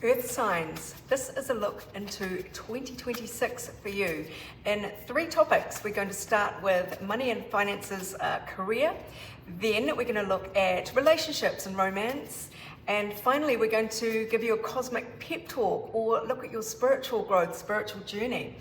Earth signs. This is a look into 2026 for you. In 3 topics, we're going to start with money and finances, career. Then we're going to look at relationships and romance. And finally, we're going to give you a cosmic pep talk or look at your spiritual growth, spiritual journey.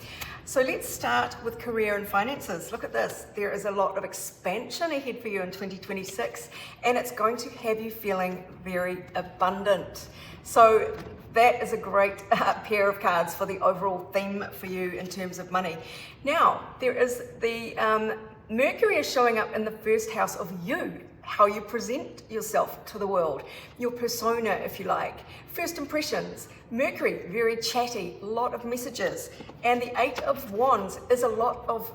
So let's start with career and finances. Look at this. There is a lot of expansion ahead for you in 2026, and it's going to have you feeling very abundant. So that is a great pair of cards for the overall theme for you in terms of money. Now, there is the Mercury is showing up in the first house of you, how you present yourself to the world, your persona, if you like. First impressions, Mercury, very chatty, a lot of messages. And the 8 of Wands is a lot of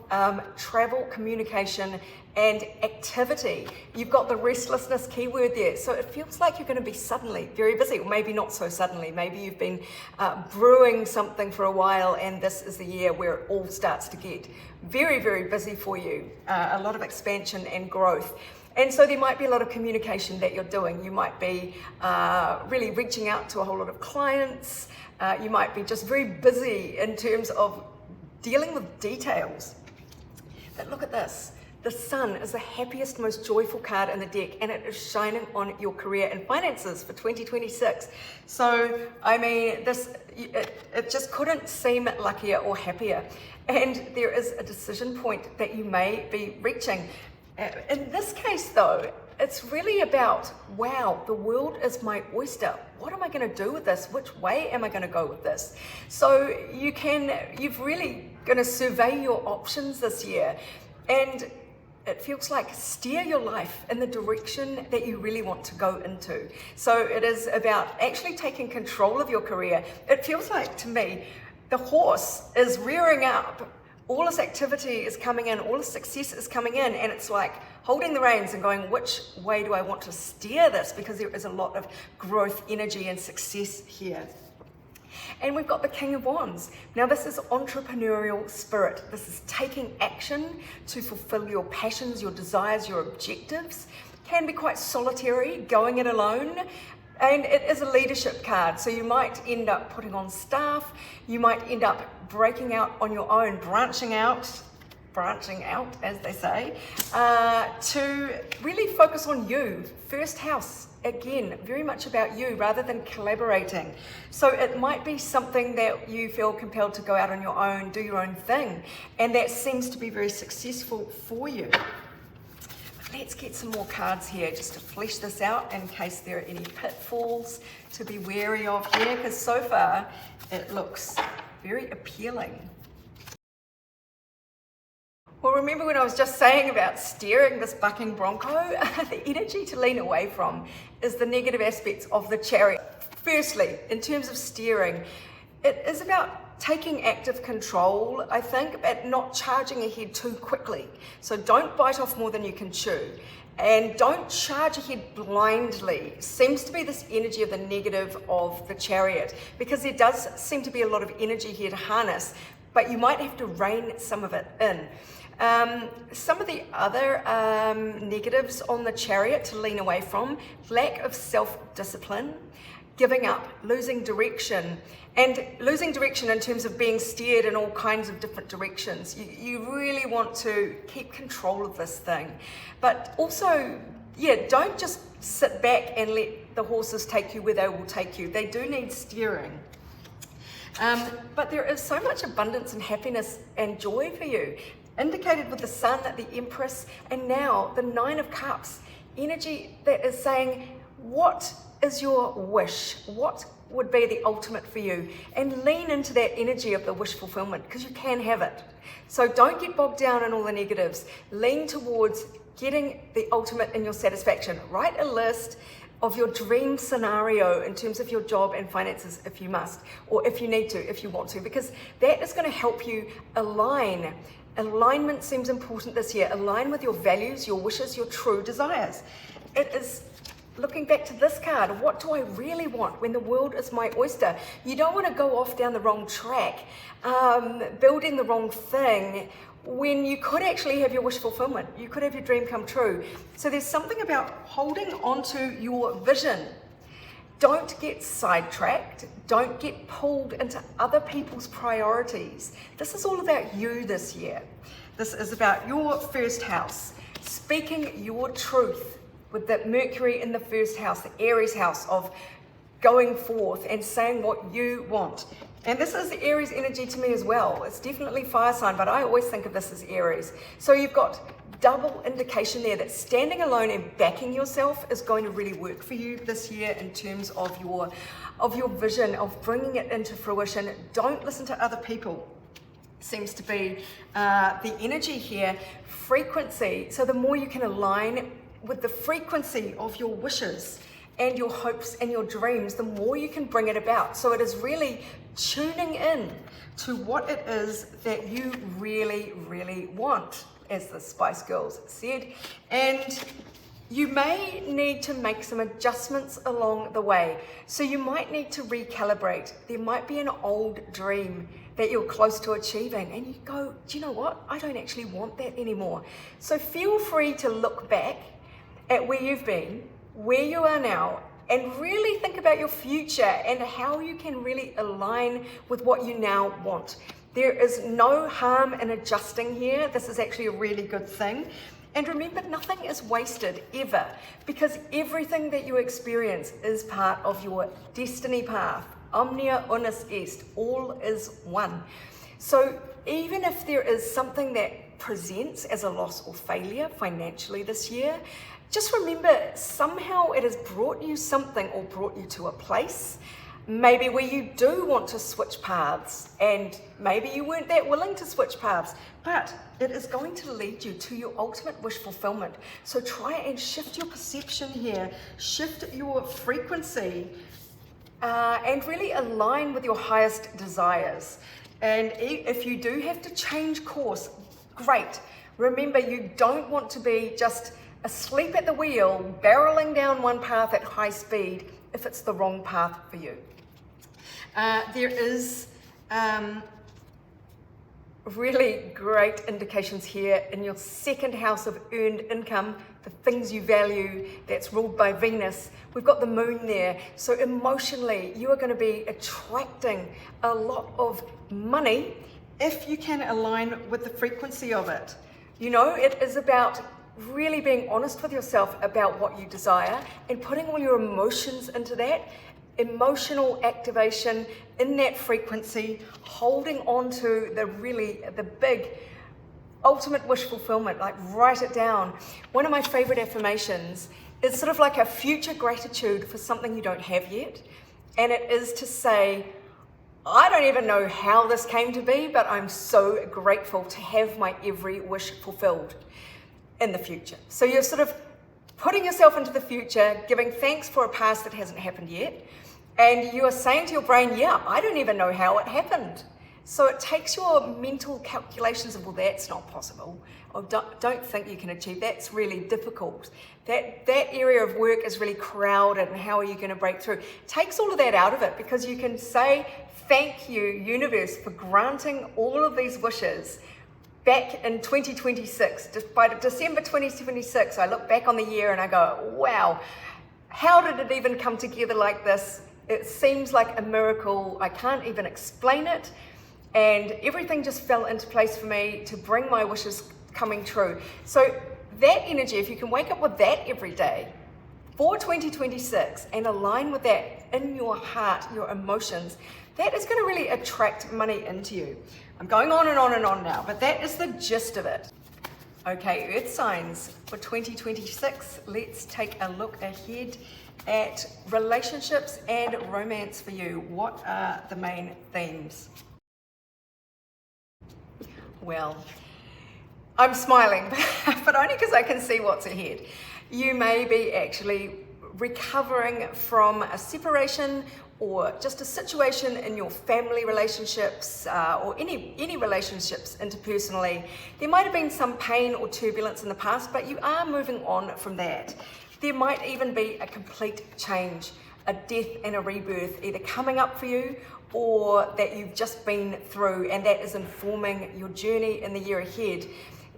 travel, communication, and activity. You've got the restlessness keyword there. So it feels like you're going to be suddenly very busy, or maybe not so suddenly. Maybe you've been brewing something for a while, and this is the year where it all starts to get very, very busy for you. A lot of expansion and growth. And so there might be a lot of communication that you're doing. You might be really reaching out to a whole lot of clients. You might be just very busy in terms of dealing with details. But look at this. The Sun is the happiest, most joyful card in the deck, and it is shining on your career and finances for 2026. So, I mean, it just couldn't seem luckier or happier. And there is a decision point that you may be reaching. In this case, though, it's really about, wow, the world is my oyster. What am I going to do with this? Which way am I going to go with this? So you've really going to survey your options this year, and it feels like steer your life in the direction that you really want to go into. So it is about actually taking control of your career. It feels like, to me, the horse is rearing up. All this activity is coming in, all this success is coming in, and it's like holding the reins and going, which way do I want to steer this? Because there is a lot of growth, energy, and success here. And we've got the King of Wands. Now this is entrepreneurial spirit. This is taking action to fulfill your passions, your desires, your objectives. Can be quite solitary, going it alone. And it is a leadership card, so you might end up putting on staff, you might end up breaking out on your own, branching out, as they say, to really focus on you. First house, again, very much about you rather than collaborating. So it might be something that you feel compelled to go out on your own, do your own thing, and that seems to be very successful for you. Let's get some more cards here just to flesh this out in case there are any pitfalls to be wary of here, because so far it looks very appealing. Well, remember when I was just saying about steering this bucking bronco? The energy to lean away from is the negative aspects of the Chariot. Firstly, in terms of steering, it is about taking active control, I think, but not charging ahead too quickly. So don't bite off more than you can chew. And don't charge ahead blindly. Seems to be this energy of the negative of the Chariot, because there does seem to be a lot of energy here to harness, but you might have to rein some of it in. Some of the other negatives on the Chariot to lean away from: lack of self-discipline, giving up, losing direction, and losing direction in terms of being steered in all kinds of different directions. You really want to keep control of this thing. But also, don't just sit back and let the horses take you where they will take you. They do need steering. But there is so much abundance and happiness and joy for you, indicated with the Sun, the Empress, and now the 9 of Cups. Energy that is saying, what is your wish? What would be the ultimate for you? And lean into that energy of the wish fulfillment, because you can have it. So don't get bogged down in all the negatives. Lean towards getting the ultimate in your satisfaction. Write a list of your dream scenario in terms of your job and finances, if you must, or if you need to, if you want to, because that is going to help you align. Alignment seems important this year. Align with your values, your wishes, your true desires. It is looking back to this card. What do I really want when the world is my oyster? You don't want to go off down the wrong track, building the wrong thing, when you could actually have your wish fulfillment. You could have your dream come true. So there's something about holding onto your vision Don't get sidetracked. Don't get pulled into other people's priorities. This is all about you this year. This is about your first house, speaking your truth with that Mercury in the first house, the Aries house of going forth and saying what you want. And this is the Aries energy to me as well. It's definitely fire sign, but I always think of this as Aries. So you've got double indication there that standing alone and backing yourself is going to really work for you this year in terms of your vision, of bringing it into fruition. Don't listen to other people. Seems to be the energy here. Frequency. So the more you can align with the frequency of your wishes and your hopes and your dreams, the more you can bring it about. So it is really tuning in to what it is that you really, really want, as the Spice Girls said. And you may need to make some adjustments along the way. So you might need to recalibrate. There might be an old dream that you're close to achieving and you go, do you know what? I don't actually want that anymore. So feel free to look back at where you've been, where you are now, and really think about your future and how you can really align with what you now want. There is no harm in adjusting here. This is actually a really good thing. And remember, nothing is wasted ever, because everything that you experience is part of your destiny path. Omnia unus est, all is one. So even if there is something that presents as a loss or failure financially this year, just remember, somehow it has brought you something or brought you to a place, maybe where you do want to switch paths, and maybe you weren't that willing to switch paths, but it is going to lead you to your ultimate wish fulfillment. So try and shift your perception here, shift your frequency, and really align with your highest desires. And if you do have to change course, great. Remember, you don't want to be just asleep at the wheel, barreling down one path at high speed if it's the wrong path for you. There is really great indications here in your second house of earned income, the things you value, that's ruled by Venus. We've got the moon there. So emotionally, you are going to be attracting a lot of money if you can align with the frequency of it. You know, it is about really being honest with yourself about what you desire and putting all your emotions into that. Emotional activation in that frequency, holding on to the big ultimate wish fulfillment. Like, write it down. One of my favorite affirmations is sort of like a future gratitude for something you don't have yet, and it is to say, I don't even know how this came to be, but I'm so grateful to have my every wish fulfilled in the future. So you're sort of putting yourself into the future, giving thanks for a past that hasn't happened yet, and you are saying to your brain, yeah, I don't even know how it happened. So it takes your mental calculations of, well, that's not possible, or don't think you can achieve, that's really difficult. That area of work is really crowded, and how are you going to break through? Takes all of that out of it, because you can say, thank you, universe, for granting all of these wishes back in 2026. By December 2026, I look back on the year and I go, wow, how did it even come together like this? It seems like a miracle. I can't even explain it. And everything just fell into place for me to bring my wishes coming true. So that energy, if you can wake up with that every day for 2026 and align with that in your heart, your emotions, that is going to really attract money into you. I'm going on and on and on now, but that is the gist of it. Okay, Earth signs for 2026. Let's take a look ahead at relationships and romance for you. What are the main themes? Well, I'm smiling, but only because I can see what's ahead. You may be actually recovering from a separation, or just a situation in your family relationships, or any relationships interpersonally. There might have been some pain or turbulence in the past, but you are moving on from that. There might even be a complete change, a death and a rebirth, either coming up for you or that you've just been through, and that is informing your journey in the year ahead.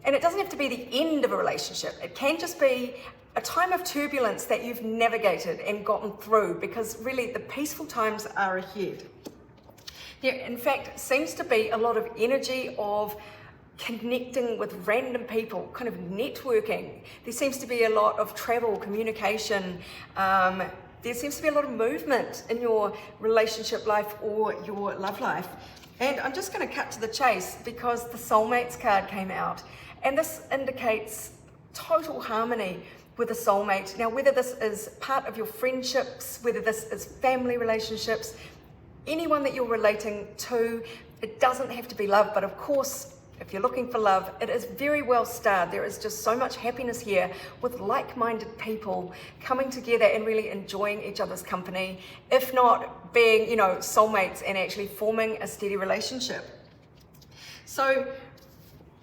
And it doesn't have to be the end of a relationship. It can just be a time of turbulence that you've navigated and gotten through, because really the peaceful times are ahead. There, in fact, seems to be a lot of energy of connecting with random people, kind of networking. There seems to be a lot of travel, communication. There seems to be a lot of movement in your relationship life or your love life. And I'm just going to cut to the chase because the soulmates card came out. And this indicates total harmony with a soulmate. Now, whether this is part of your friendships, whether this is family relationships, anyone that you're relating to, it doesn't have to be love, but of course, if you're looking for love, it is very well starred. There is just so much happiness here with like-minded people coming together and really enjoying each other's company, if not being, soulmates and actually forming a steady relationship. So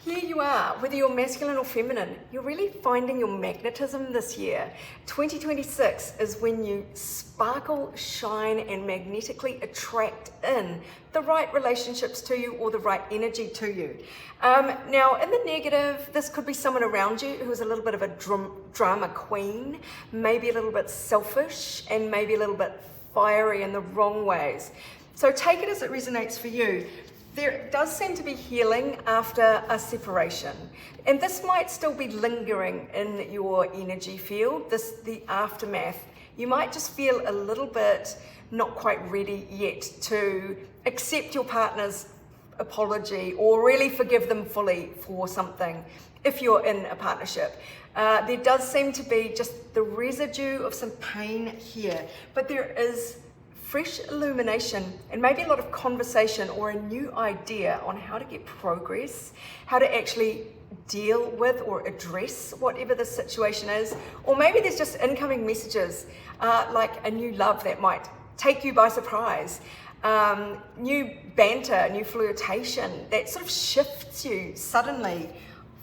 here you are, whether you're masculine or feminine, you're really finding your magnetism this year. 2026 is when you sparkle, shine, and magnetically attract in the right relationships to you or the right energy to you. Now, in the negative, this could be someone around you who's a little bit of a drama queen, maybe a little bit selfish, and maybe a little bit fiery in the wrong ways. So take it as it resonates for you. There does seem to be healing after a separation, and this might still be lingering in your energy field, the aftermath. You might just feel a little bit not quite ready yet to accept your partner's apology or really forgive them fully for something if you're in a partnership. There does seem to be just the residue of some pain here, but there is fresh illumination and maybe a lot of conversation or a new idea on how to get progress, how to actually deal with or address whatever the situation is. Or maybe there's just incoming messages like a new love that might take you by surprise, new banter, new flirtation that sort of shifts you suddenly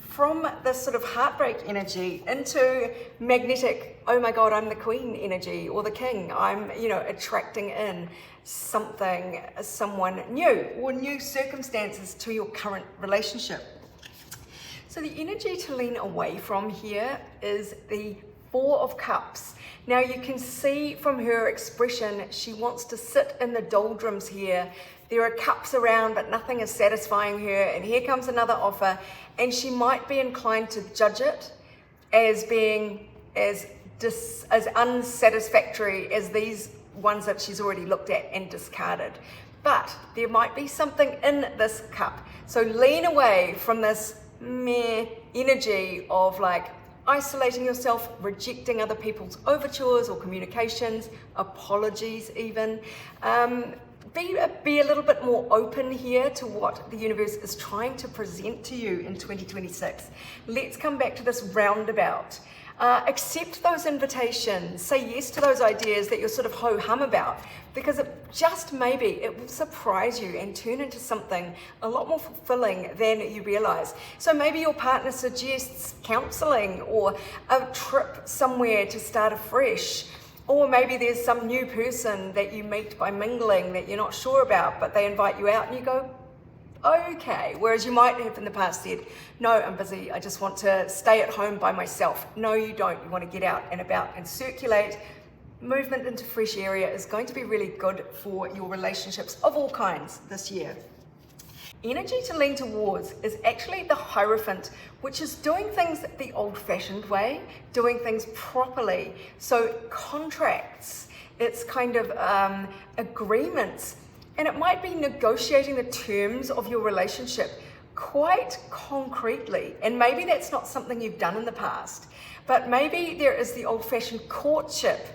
from this sort of heartbreak energy into magnetic, oh my God, I'm the queen energy, or the king. I'm, attracting in something, someone new, or new circumstances to your current relationship. So the energy to lean away from here is the Four of Cups. Now you can see from her expression, she wants to sit in the doldrums here. There are cups around, but nothing is satisfying her. And here comes another offer. And she might be inclined to judge it as being as unsatisfactory as these ones that she's already looked at and discarded. But there might be something in this cup. So lean away from this meh energy of like isolating yourself, rejecting other people's overtures or communications, apologies even. Be a little bit more open here to what the universe is trying to present to you in 2026. Let's come back to this roundabout. Accept those invitations. Say yes to those ideas that you're sort of ho-hum about, because it will surprise you and turn into something a lot more fulfilling than you realize. So maybe your partner suggests counseling or a trip somewhere to start afresh. Or maybe there's some new person that you meet by mingling that you're not sure about, but they invite you out and you go, okay. Whereas you might have in the past said, no, I'm busy. I just want to stay at home by myself. No, you don't. You want to get out and about and circulate. Movement into fresh area is going to be really good for your relationships of all kinds this year. Energy to lean towards is actually the Hierophant, which is doing things the old-fashioned way, doing things properly. So contracts, it's kind of agreements, and it might be negotiating the terms of your relationship quite concretely. And maybe that's not something you've done in the past, but maybe there is the old-fashioned courtship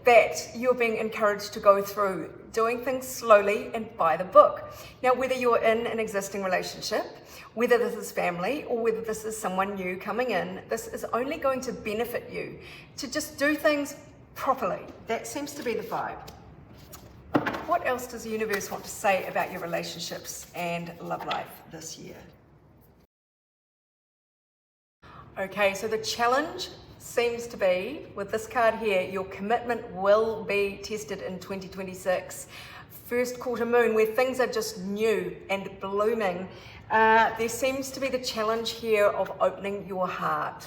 that you're being encouraged to go through, doing things slowly and by the book. Now, whether you're in an existing relationship, whether this is family, or whether this is someone new coming in, this is only going to benefit you to just do things properly. That seems to be the vibe. What else does the universe want to say about your relationships and love life this year? Okay, so the challenge seems to be, with this card here, your commitment will be tested in 2026. First quarter moon, where things are just new and blooming, there seems to be the challenge here of opening your heart.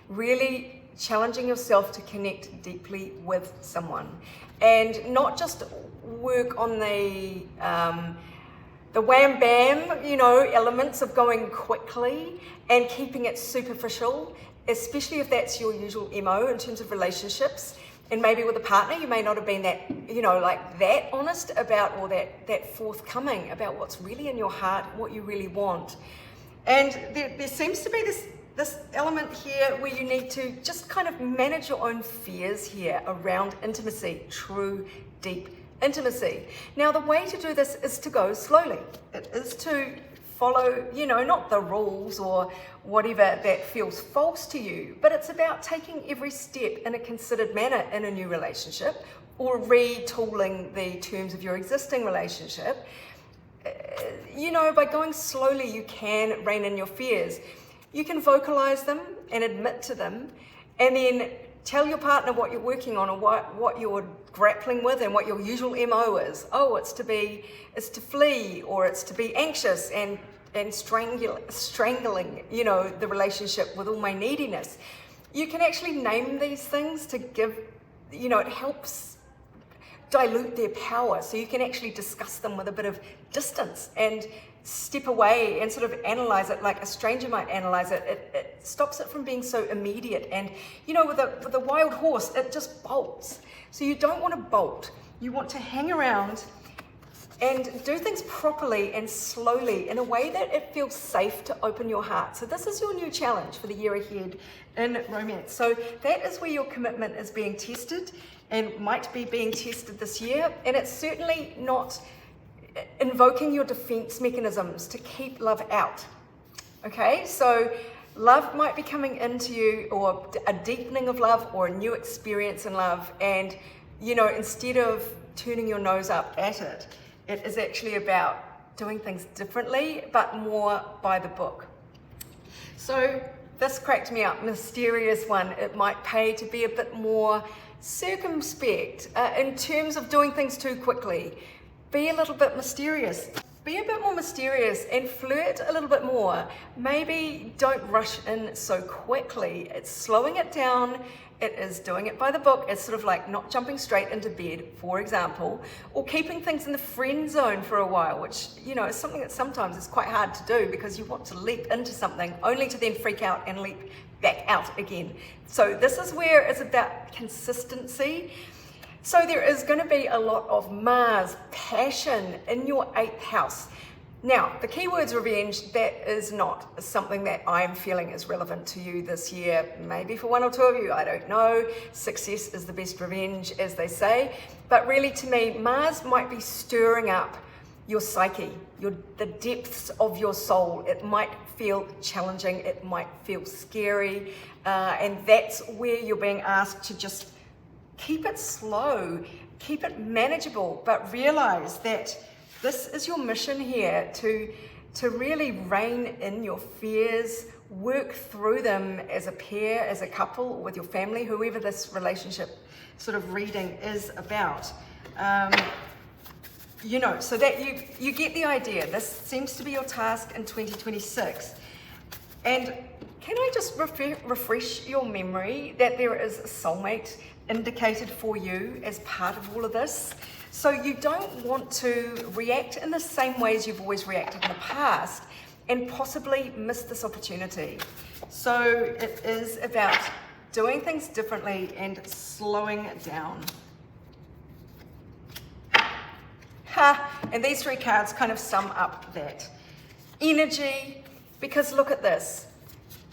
Really challenging yourself to connect deeply with someone, and not just work on the wham bam, elements of going quickly and keeping it superficial, especially if that's your usual MO in terms of relationships. And maybe with a partner, you may not have been that, that honest about, or that forthcoming about what's really in your heart, what you really want. And there seems to be this element here where you need to just kind of manage your own fears here around intimacy, true, deep intimacy. Now, the way to do this is to go slowly. It is to follow, not the rules or whatever that feels false to you, but it's about taking every step in a considered manner in a new relationship, or retooling the terms of your existing relationship. By going slowly, you can rein in your fears. You can vocalize them and admit to them, and then tell your partner what you're working on, or what you're grappling with, and what your usual MO is. Oh, it's to flee, or it's to be anxious and strangling, the relationship with all my neediness. You can actually name these things to give, it helps dilute their power, so you can actually discuss them with a bit of distance and step away and sort of analyze it like a stranger might analyze it. It stops it from being so immediate. And with a wild horse, it just bolts. So you don't want to bolt. You want to hang around and do things properly and slowly in a way that it feels safe to open your heart. So this is your new challenge for the year ahead in romance. So that is where your commitment is being tested, and might be being tested this year. And it's certainly not invoking your defense mechanisms to keep love out. Okay, so love might be coming into you, or a deepening of love, or a new experience in love, and instead of turning your nose up at it, it is actually about doing things differently, but more by the book. So this cracked me up, mysterious one. It might pay to be a bit more circumspect in terms of doing things too quickly. Be a little bit mysterious. Be a bit more mysterious and flirt a little bit more. Maybe don't rush in so quickly. It's slowing it down. It is doing it by the book. It's sort of like not jumping straight into bed, for example, or keeping things in the friend zone for a while, which, is something that sometimes is quite hard to do, because you want to leap into something only to then freak out and leap back out again. So this is where it's about consistency. So there is going to be a lot of Mars, passion in your 8th house. Now, the key word's revenge. That is not something that I'm feeling is relevant to you this year. Maybe for one or two of you, I don't know. Success is the best revenge, as they say. But really, to me, Mars might be stirring up your psyche, the depths of your soul. It might feel challenging. It might feel scary. And that's where you're being asked to just keep it slow, keep it manageable, but realize that this is your mission here, to really rein in your fears, work through them as a pair, as a couple, with your family, whoever this relationship sort of reading is about. So that you get the idea. This seems to be your task in 2026. And can I just refresh your memory that there is a soulmate indicated for you as part of all of this? So you don't want to react in the same ways you've always reacted in the past and possibly miss this opportunity. So it is about doing things differently and slowing down. And these 3 cards kind of sum up that energy, because look at this.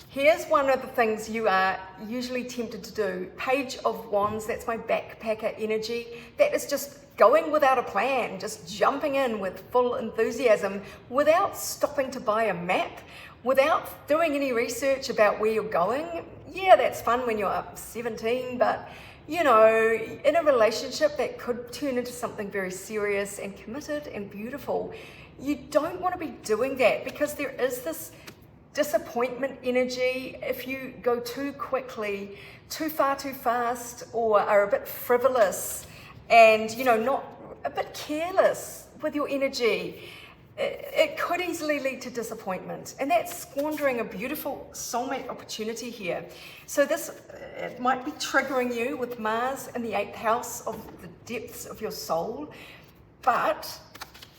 Here's one of the things you are usually tempted to do. Page of Wands, that's my backpacker energy. That is just going without a plan, just jumping in with full enthusiasm without stopping to buy a map, without doing any research about where you're going. Yeah, that's fun when you're 17, but in a relationship that could turn into something very serious and committed and beautiful, you don't want to be doing that, because there is this disappointment energy if you go too quickly, too far, too fast, or are a bit frivolous and, not a bit careless with your energy. it could easily lead to disappointment, and that's squandering a beautiful soulmate opportunity here. So this, it might be triggering you with Mars in the 8th house of the depths of your soul, but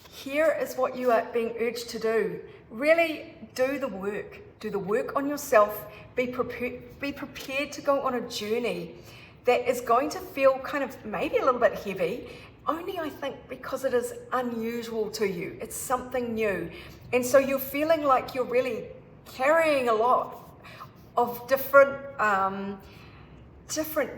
here is what you are being urged to do. Really do the work on yourself. Be prepared to go on a journey that is going to feel kind of maybe a little bit heavy, only I think because it is unusual to you. It's something new. And so you're feeling like you're really carrying a lot of different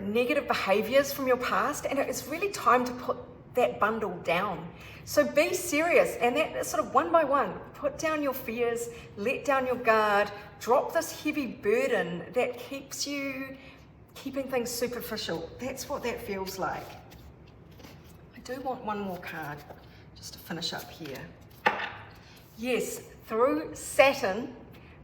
negative behaviors from your past, and it's really time to put that bundle down. So be serious, and that is sort of one by one. Put down your fears, let down your guard, drop this heavy burden that keeps you keeping things superficial. That's what that feels like. I do want one more card just to finish up here. Yes, through Saturn,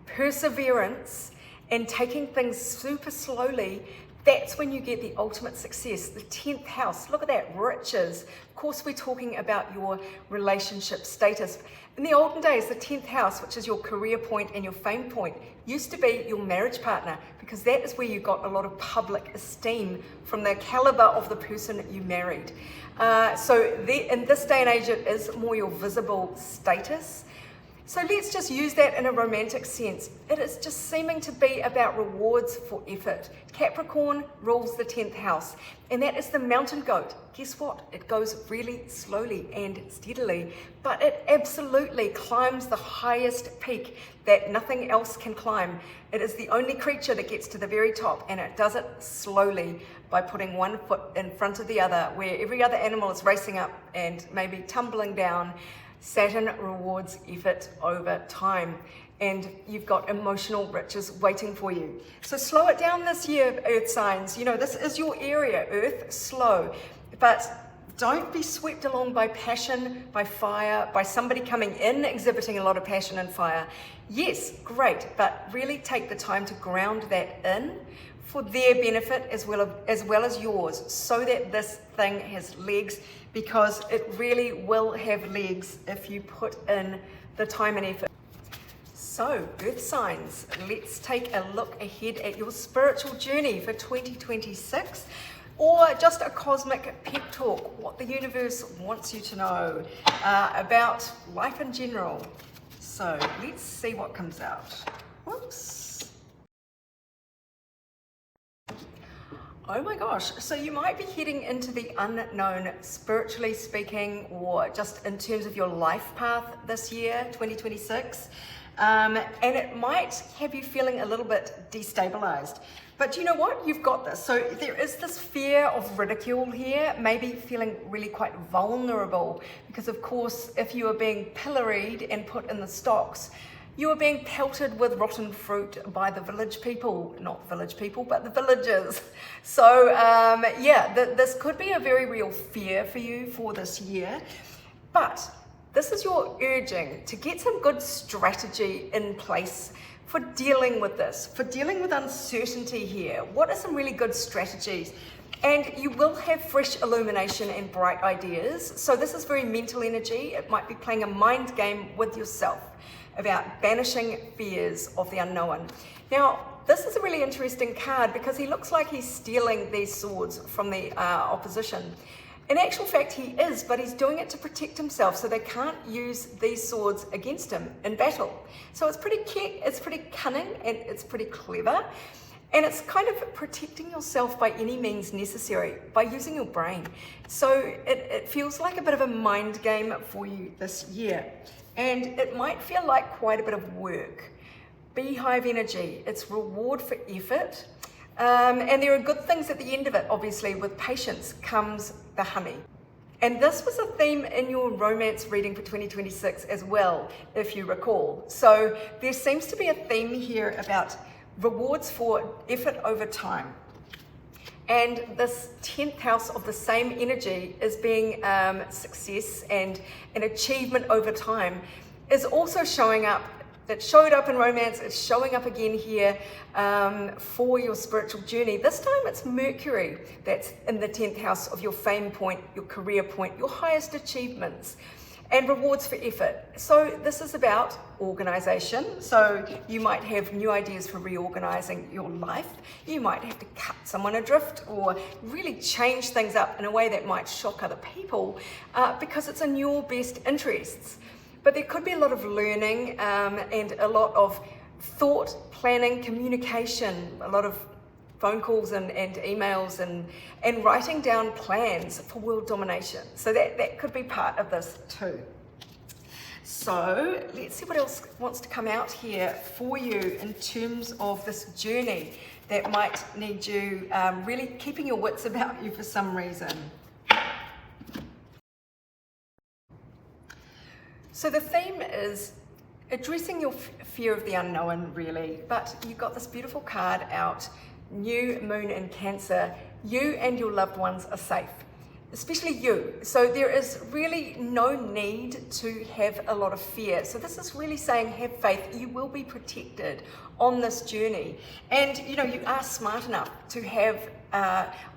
perseverance, and taking things super slowly, that's when you get the ultimate success. The 10th house, look at that, riches. Of course, we're talking about your relationship status. In the olden days, the 10th house, which is your career point and your fame point, used to be your marriage partner, because that is where you got a lot of public esteem from the caliber of the person you married. In this day and age, it is more your visible status. So let's just use that in a romantic sense. It is just seeming to be about rewards for effort. Capricorn rules the 10th house, and that is the mountain goat. Guess what? It goes really slowly and steadily, but it absolutely climbs the highest peak that nothing else can climb. It is the only creature that gets to the very top, and it does it slowly by putting one foot in front of the other, where every other animal is racing up and maybe tumbling down. Saturn rewards effort over time, and you've got emotional riches waiting for you. So slow it down this year, Earth signs. You know, this is your area, Earth, slow. But don't be swept along by passion, by fire, by somebody coming in exhibiting a lot of passion and fire. Yes, great, but really take the time to ground that in for their benefit as well as yours, so that this thing has legs, because it really will have legs if you put in the time and effort. So, Earth signs, let's take a look ahead at your spiritual journey for 2026, or just a cosmic pep talk, what the universe wants you to know about life in general. So, let's see what comes out. Whoops. Oh my gosh, so you might be heading into the unknown, spiritually speaking, or just in terms of your life path this year, 2026. And it might have you feeling a little bit destabilized. But you know what? You've got this. So there is this fear of ridicule here, maybe feeling really quite vulnerable, because of course, if you are being pilloried and put in the stocks, you are being pelted with rotten fruit by the village people, not village people, but the villagers. So this could be a very real fear for you for this year. But this is your urging to get some good strategy in place for dealing with this, for dealing with uncertainty here. What are some really good strategies? And you will have fresh illumination and bright ideas. So this is very mental energy. It might be playing a mind game with yourself about banishing fears of the unknown. Now, this is a really interesting card because he looks like he's stealing these swords from the opposition. In actual fact, he is, but he's doing it to protect himself, so they can't use these swords against him in battle. So it's pretty cunning, and it's pretty clever. And it's kind of protecting yourself by any means necessary, by using your brain. So it feels like a bit of a mind game for you this year. And it might feel like quite a bit of work. Beehive energy, it's reward for effort. And there are good things at the end of it, obviously. With patience comes the honey. And this was a theme in your romance reading for 2026 as well, if you recall. So there seems to be a theme here about rewards for effort over time. And this 10th house of the same energy is being success and an achievement over time is also showing up. That showed up in romance, it's showing up again here for your spiritual journey. This time it's Mercury that's in the 10th house of your fame point, your career point, your highest achievements. and rewards for effort. So this is about organization. So you might have new ideas for reorganizing your life. You might have to cut someone adrift or really change things up in a way that might shock other people because it's in your best interests. But there could be a lot of learning and a lot of thought, planning, communication, a lot of phone calls and emails and writing down plans for world domination. So that could be part of this too. So let's see what else wants to come out here for you in terms of this journey that might need you really keeping your wits about you for some reason. So the theme is addressing your fear of the unknown, really, but you've got this beautiful card out, New Moon in Cancer. You and your loved ones are safe, especially you. So there is really no need to have a lot of fear. So this is really saying have faith, you will be protected on this journey. And you know, you are smart enough to have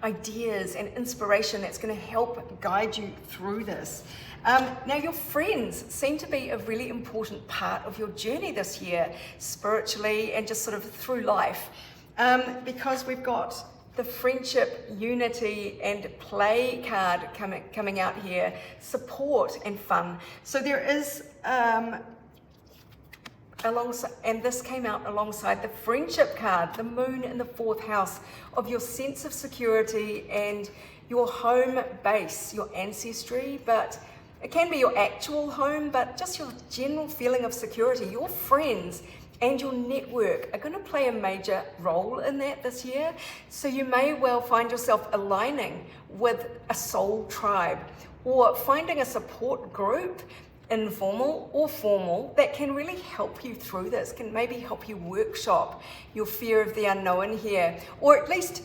ideas and inspiration that's going to help guide you through this. Now your friends seem to be a really important part of your journey this year, spiritually and just sort of through life, because we've got the friendship, unity and play card coming out here, support and fun. So there is alongside, and this came out alongside the friendship card, the moon in the 4th house of your sense of security and your home base, your ancestry, but it can be your actual home, but just your general feeling of security. Your friends and your network are going to play a major role in that this year. So you may well find yourself aligning with a soul tribe or finding a support group, informal or formal, that can really help you through this, can maybe help you workshop your fear of the unknown here, or at least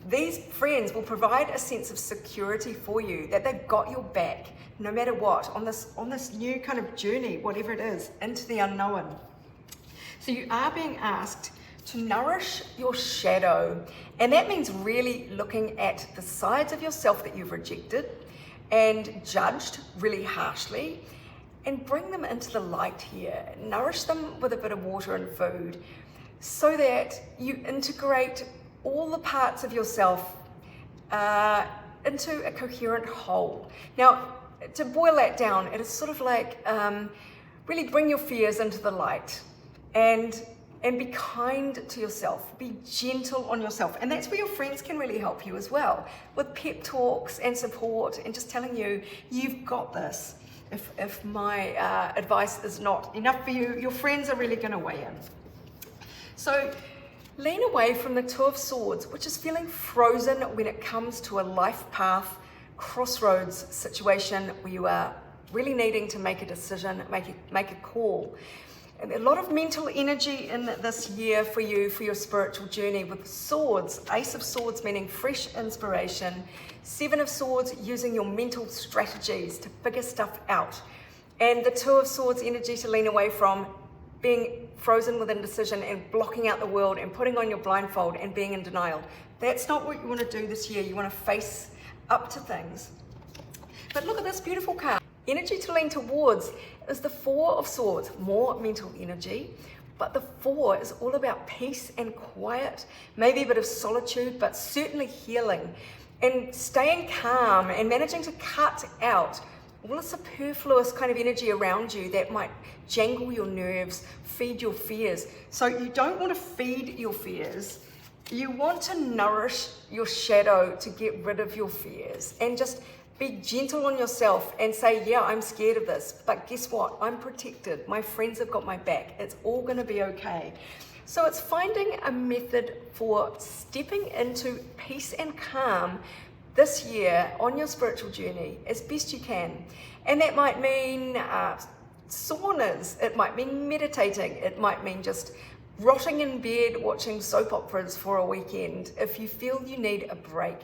these friends will provide a sense of security for you, that they've got your back no matter what on this new kind of journey, whatever it is, into the unknown. So you are being asked to nourish your shadow, and that means really looking at the sides of yourself that you've rejected and judged really harshly, and bring them into the light here. Nourish them with a bit of water and food so that you integrate all the parts of yourself into a coherent whole. Now, to boil that down, it is sort of like really bring your fears into the light and be kind to yourself, be gentle on yourself. And that's where your friends can really help you as well, with pep talks and support and just telling you, you've got this. If my advice is not enough for you, your friends are really going to weigh in. So lean away from the Two of Swords, which is feeling frozen when it comes to a life path, crossroads situation where you are really needing to make a decision, make a call. And a lot of mental energy in this year for you, for your spiritual journey, with swords, Ace of Swords meaning fresh inspiration, 7 of Swords using your mental strategies to figure stuff out, and the 2 of Swords energy to lean away from, being frozen with indecision and blocking out the world and putting on your blindfold and being in denial. That's not what you want to do this year. You want to face up to things. But look at this beautiful card. Energy to lean towards is the 4 of Swords, more mental energy, but the 4 is all about peace and quiet, maybe a bit of solitude, but certainly healing and staying calm and managing to cut out all the superfluous kind of energy around you that might jangle your nerves, feed your fears. So you don't want to feed your fears. You want to nourish your shadow to get rid of your fears and just be gentle on yourself and say, yeah, I'm scared of this, but guess what? I'm protected. My friends have got my back. It's all going to be okay. So it's finding a method for stepping into peace and calm this year on your spiritual journey as best you can. And that might mean saunas, it might mean meditating, it might mean just rotting in bed watching soap operas for a weekend if you feel you need a break.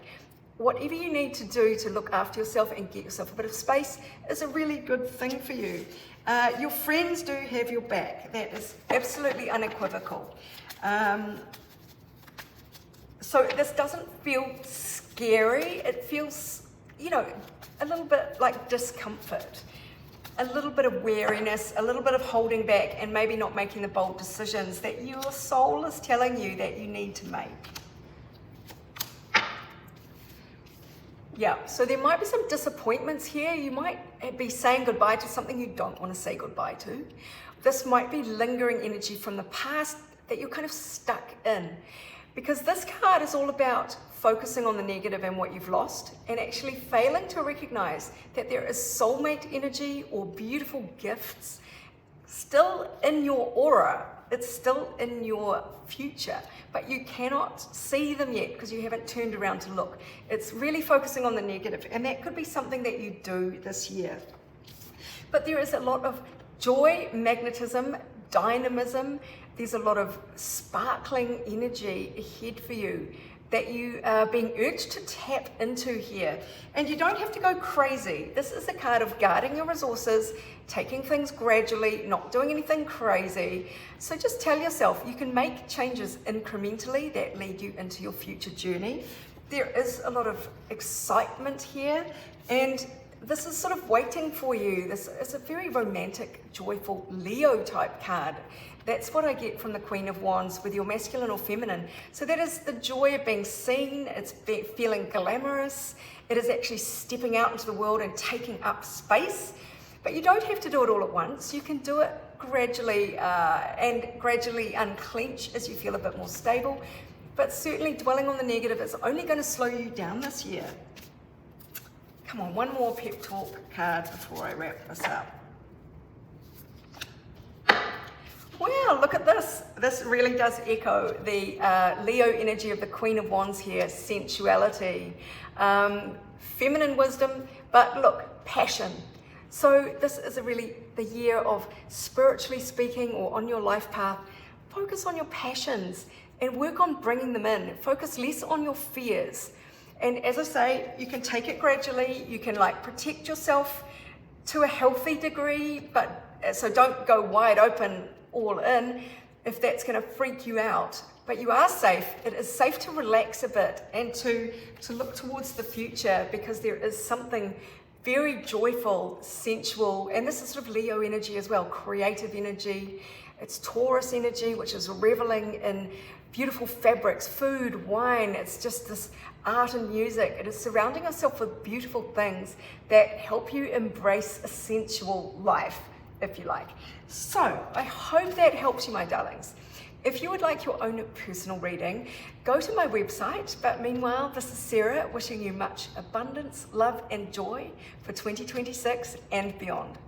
Whatever you need to do to look after yourself and get yourself a bit of space is a really good thing for you. Your friends do have your back. That is absolutely unequivocal. So this doesn't feel scary. It feels, you know, a little bit like discomfort. a little bit of wariness, a little bit of holding back, and maybe not making the bold decisions that your soul is telling you that you need to make. Yeah, so there might be some disappointments here. You might be saying goodbye to something you don't want to say goodbye to. This might be lingering energy from the past that you're kind of stuck in. Because this card is all about focusing on the negative and what you've lost, and actually failing to recognize that there is soulmate energy or beautiful gifts still in your aura. It's still in your future, but you cannot see them yet because you haven't turned around to look. It's really focusing on the negative, and that could be something that you do this year. But there is a lot of joy, magnetism, dynamism. There's a lot of sparkling energy ahead for you that you are being urged to tap into here. And you don't have to go crazy. This is a card of guarding your resources, taking things gradually, not doing anything crazy. So just tell yourself you can make changes incrementally that lead you into your future journey. There is a lot of excitement here, and this is sort of waiting for you. This is a very romantic, joyful Leo type card. That's what I get from the Queen of Wands with your masculine or feminine. So that is the joy of being seen. It's feeling glamorous. It is actually stepping out into the world and taking up space. But you don't have to do it all at once. You can do it gradually and gradually unclench as you feel a bit more stable. But certainly dwelling on the negative is only going to slow you down this year. Come on, one more pep talk card before I wrap this up. Wow, look at this. This really does echo the Leo energy of the Queen of Wands here, sensuality, feminine wisdom, but look, passion. So this is really the year of, spiritually speaking, or on your life path, focus on your passions and work on bringing them in. Focus less on your fears. And as I say, you can take it gradually. You can protect yourself to a healthy degree, but so don't go wide open all in if that's going to freak you out. But you are safe. It is safe to relax a bit and to look towards the future, because there is something very joyful, sensual, and this is sort of Leo energy as well, creative energy. It's Taurus energy, which is reveling in beautiful fabrics, food, wine. It's just this art and music. It is surrounding yourself with beautiful things that help you embrace a sensual life, if you like. So I hope that helps you, my darlings. If you would like your own personal reading, go to my website. But meanwhile, this is Sarah wishing you much abundance, love and joy for 2026 and beyond.